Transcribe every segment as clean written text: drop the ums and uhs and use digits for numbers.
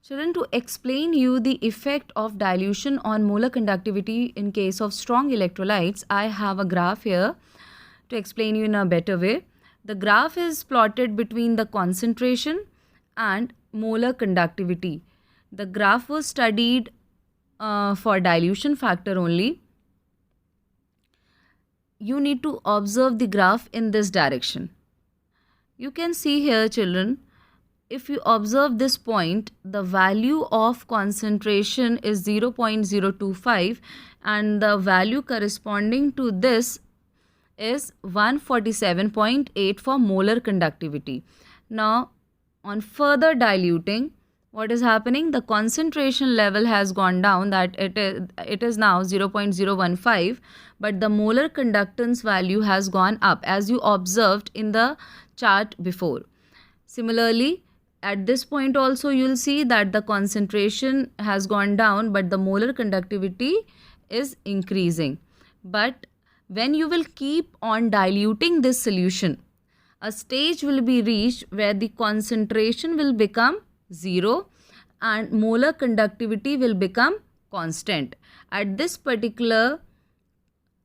Children, to explain you the effect of dilution on molar conductivity in case of strong electrolytes, I have a graph here to explain you in a better way. The graph is plotted between the concentration and molar conductivity. The graph was studied for dilution factor only. You need to observe the graph in this direction. You can see here, children, if you observe this point, the value of concentration is 0.025 and the value corresponding to this is 147.8 for molar conductivity. Now, on further diluting, what is happening? The concentration level has gone down, that it is now 0.015, but the molar conductance value has gone up, as you observed in the chart before. Similarly, at this point also you will see that the concentration has gone down, but the molar conductivity is increasing. But when you will keep on diluting this solution, a stage will be reached where the concentration will become 0 and molar conductivity will become constant. At this particular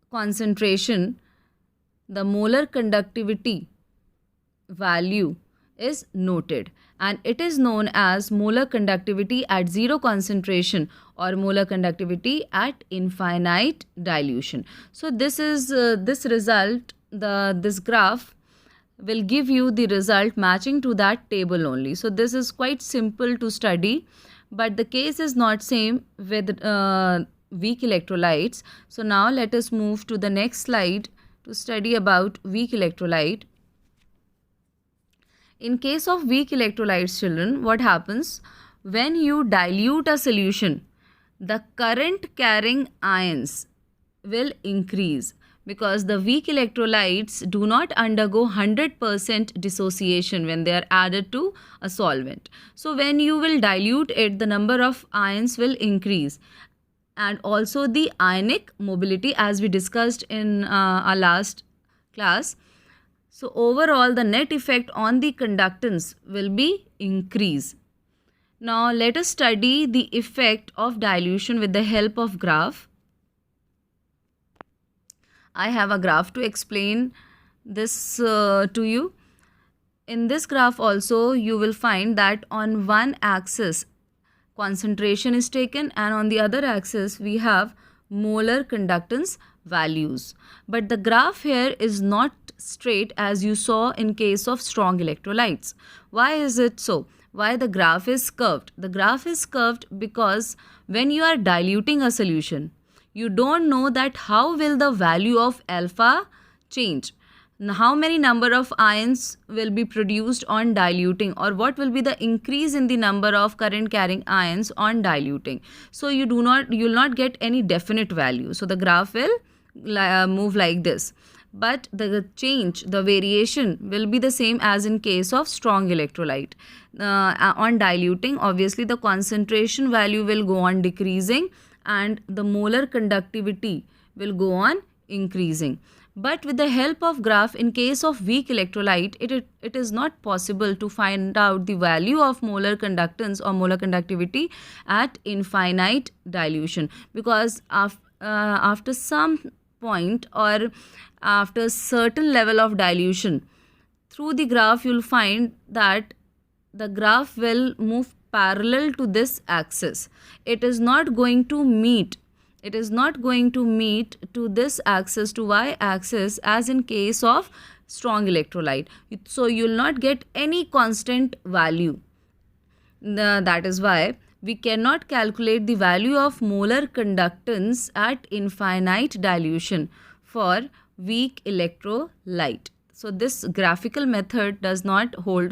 concentration, the molar conductivity value is noted and it is known as molar conductivity at zero concentration or molar conductivity at infinite dilution. So this is this result, this graph will give you the result matching to that table only. So this is quite simple to study, but the case is not same with weak electrolytes. So now let us move to the next slide to study about weak electrolyte. In case of weak electrolytes, children, what happens? When you dilute a solution, the current carrying ions will increase because the weak electrolytes do not undergo 100% dissociation when they are added to a solvent. So when you will dilute it, the number of ions will increase, and also the ionic mobility, as we discussed in our last class. So overall, the net effect on the conductance will be increase. Now let us study the effect of dilution with the help of graph. I have a graph to explain this to you. In this graph also you will find that on one axis concentration is taken and on the other axis we have molar conductance values. But the graph here is not straight as you saw in case of strong electrolytes. Why is it so? Why the graph is curved? The graph is curved because when you are diluting a solution, you don't know that how will the value of alpha change. How many number of ions will be produced on diluting, or what will be the increase in the number of current carrying ions on diluting. So you will not get any definite value. So the graph will move like this. But the change, the variation will be the same as in case of strong electrolyte. On diluting, obviously the concentration value will go on decreasing and the molar conductivity will go on increasing. But with the help of graph, in case of weak electrolyte, it is not possible to find out the value of molar conductance or molar conductivity at infinite dilution, because after some point or after certain level of dilution, through the graph you will find that the graph will move parallel to this axis. It is not going to meet to this axis, to y axis, as in case of strong electrolyte. So you will not get any constant value. That is why we cannot calculate the value of molar conductance at infinite dilution for weak electrolyte. So this graphical method does not hold